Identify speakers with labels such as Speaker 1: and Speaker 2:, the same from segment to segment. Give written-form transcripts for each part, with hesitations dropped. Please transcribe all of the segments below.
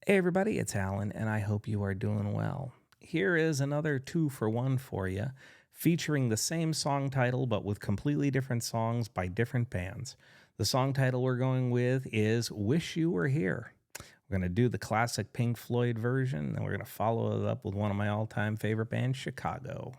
Speaker 1: Hey everybody, it's Alan, and I hope you are doing well. Here is another 2-for-1 for you, featuring the same song title but with completely different songs by different bands. The song title we're going with is Wish You Were Here. We're going to do the classic Pink Floyd version, and we're going to follow it up with one of my all-time favorite bands, Chicago.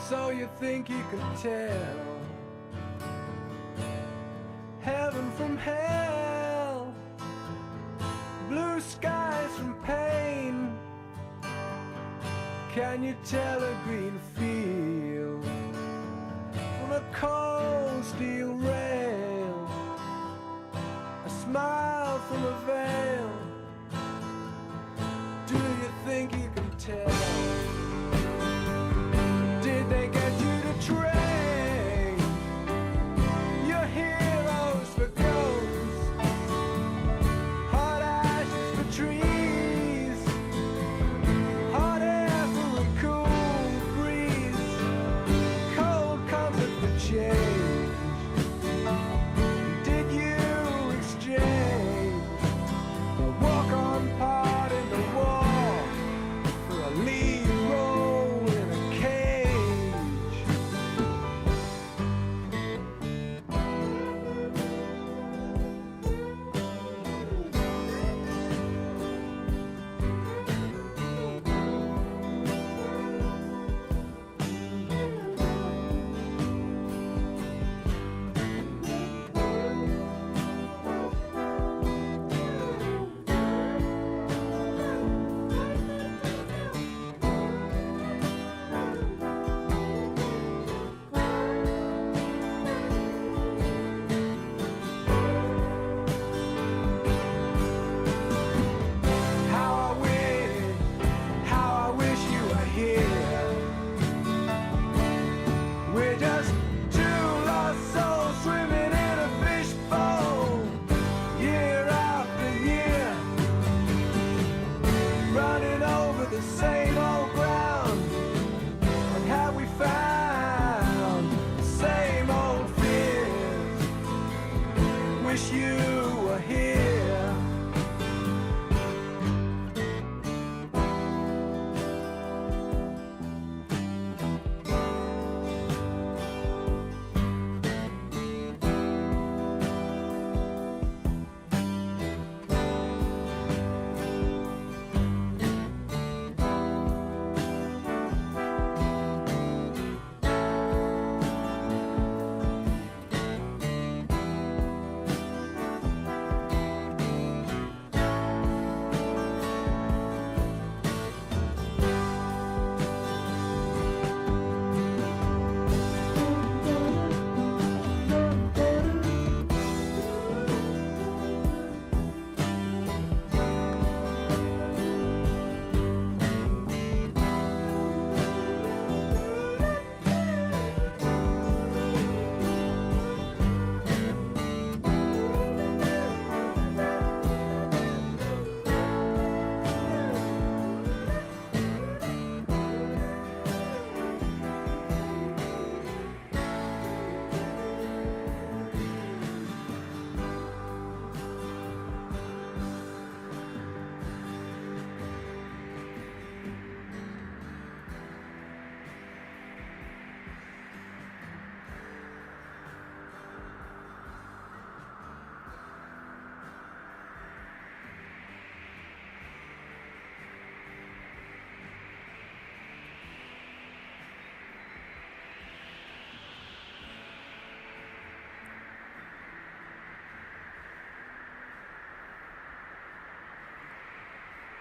Speaker 2: So you think you can tell heaven from hell, blue skies from pain? Can you tell a green field from a cold steel rail, a smile from a veil? Do you think you can tell? Did they get you to train your heroes for ghosts, hot ashes for trees, hot air for a cool breeze, cold comfort for change? Did you exchange a walk-on part in the war for a lead role in a cage? How I wish you were here. We're just two lost souls swimming in a fishbowl, year after year, running over the same old ground. And have we found the same old fears? Wish you were here.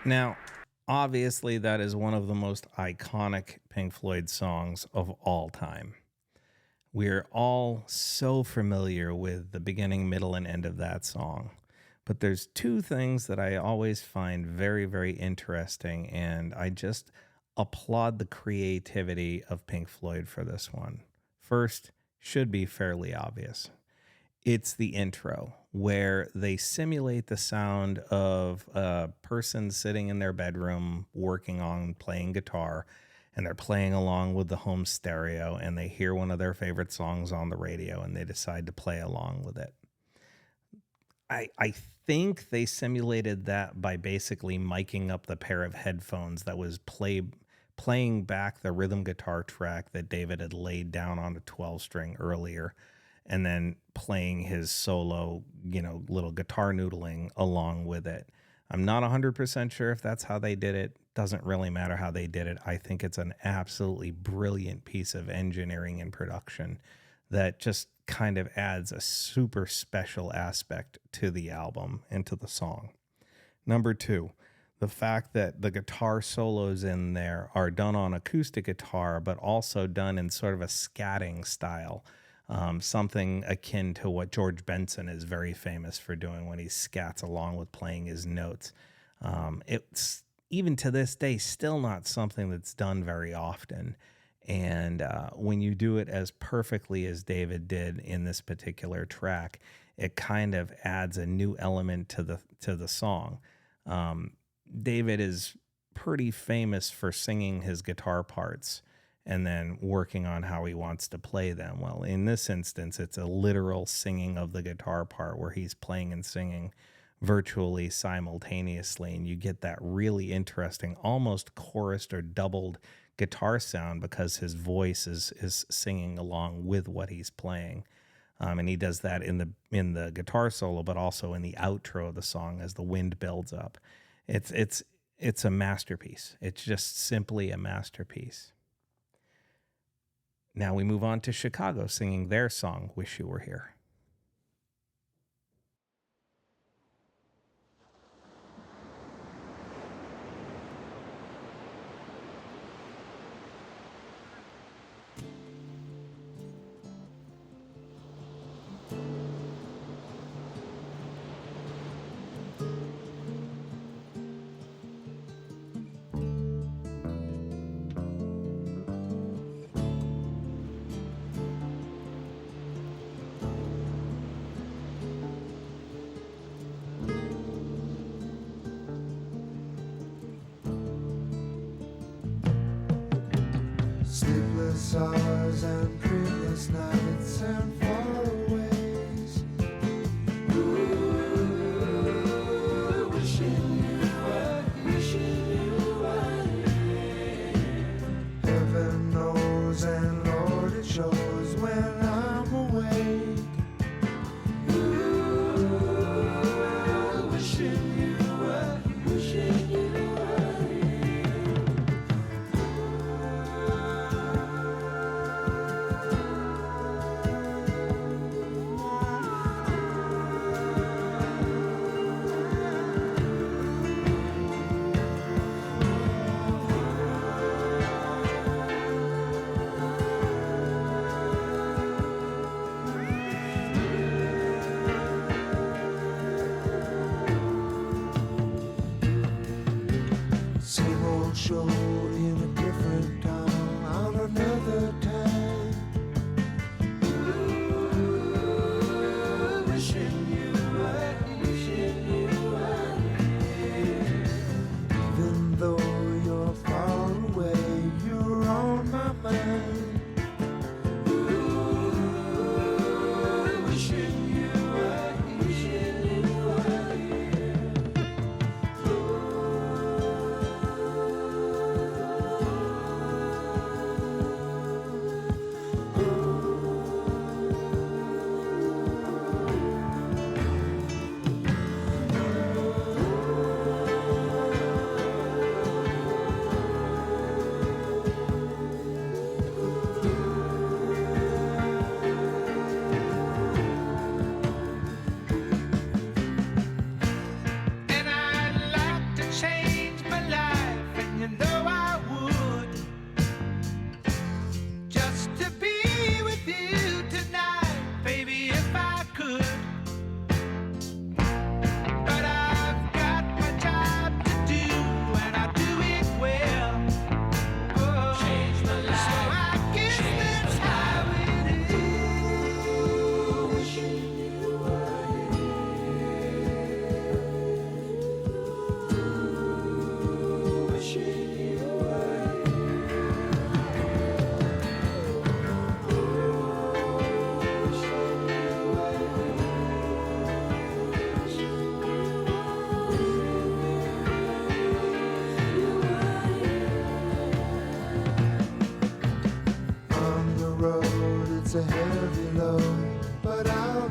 Speaker 1: Now, obviously, that is one of the most iconic Pink Floyd songs of all time. We're all so familiar with the beginning, middle, and end of that song. But there's two things that I always find very, very interesting, and I just applaud the creativity of Pink Floyd for this one. First, should be fairly obvious. It's the intro where they simulate the sound of a person sitting in their bedroom working on playing guitar, and they're playing along with the home stereo, and they hear one of their favorite songs on the radio and they decide to play along with it. I think they simulated that by basically miking up the pair of headphones that was playing back the rhythm guitar track that David had laid down on a 12 string earlier, and then playing his solo, little guitar noodling along with it. I'm not 100% sure if that's how they did it. Doesn't really matter how they did it. I think it's an absolutely brilliant piece of engineering and production that just kind of adds a super special aspect to the album and to the song. Number two, the fact that the guitar solos in there are done on acoustic guitar, but also done in sort of a scatting style. Something akin to what George Benson is very famous for doing when he scats along with playing his notes. It's, even to this day, still not something that's done very often. And when you do it as perfectly as David did in this particular track, it kind of adds a new element to the song. David is pretty famous for singing his guitar parts and then working on how he wants to play them. Well, in this instance, it's a literal singing of the guitar part where he's playing and singing virtually simultaneously, and you get that really interesting, almost chorused or doubled guitar sound because his voice is singing along with what he's playing. And he does that in the guitar solo, but also in the outro of the song as the wind builds up. It's a masterpiece. It's just simply a masterpiece. Now we move on to Chicago singing their song, Wish You Were Here.
Speaker 2: Sleepless hours and dreamless nights and faraways. Ooh, wishing you were here. Heaven knows and Lord it shows when I'm awake. Ooh, wishing you were here.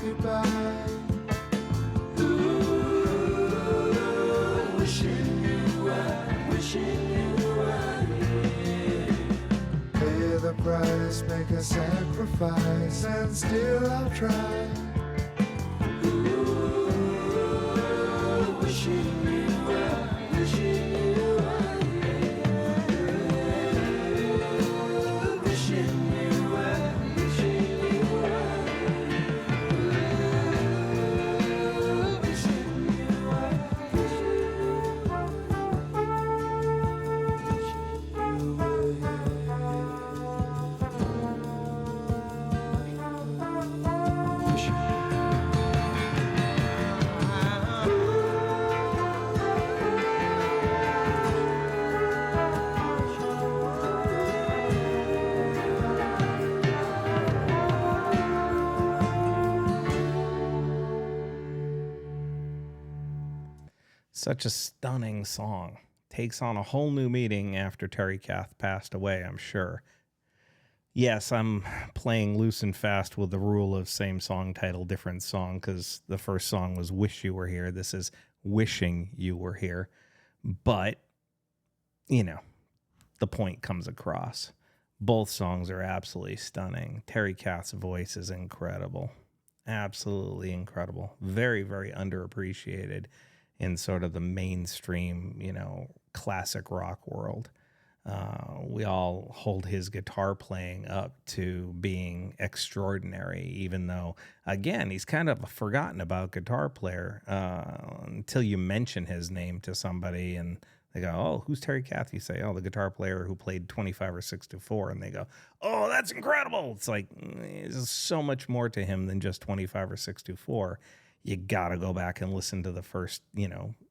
Speaker 2: goodbye. Ooh, wishing you were here. Pay the price, make a sacrifice, and still I'll try. Ooh, wishing you were here. Wishing you were.
Speaker 1: Such a stunning song. Takes on a whole new meaning after Terry Kath passed away, I'm sure. Yes, I'm playing loose and fast with the rule of same song title, different song, because the first song was Wish You Were Here. This is Wishing You Were Here. But, you know, the point comes across. Both songs are absolutely stunning. Terry Kath's voice is incredible. Absolutely incredible. Very, very underappreciated in sort of the mainstream, you know, classic rock world. We all hold his guitar playing up to being extraordinary, even though, again, he's kind of a forgotten about guitar player until you mention his name to somebody and they go, oh, who's Terry Kath? You say, oh, the guitar player who played 25 or 64. And they go, oh, that's incredible. It's like, there's so much more to him than just 25 or 64. You got to go back and listen to the first,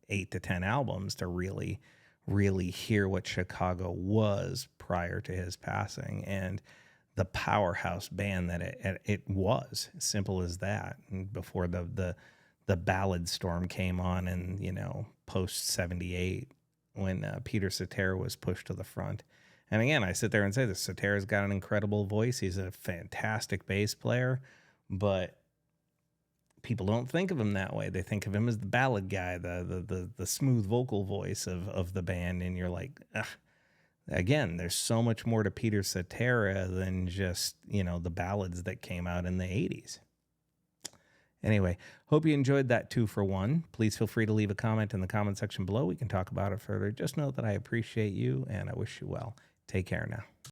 Speaker 1: 8 to 10 albums to really, really hear what Chicago was prior to his passing and the powerhouse band that it was. Simple as that. And before the ballad storm came on and, post 78 when Peter Cetera was pushed to the front. And again, I sit there and say this, Cetera's got an incredible voice. He's a fantastic bass player, but people don't think of him that way. They think of him as the ballad guy, the smooth vocal voice of the band. And you're like, ugh. Again, there's so much more to Peter Cetera than just, the ballads that came out in the 80s. Anyway, hope you enjoyed that 2-for-1. Please feel free to leave a comment in the comment section below. We can talk about it further. Just know that I appreciate you and I wish you well. Take care now.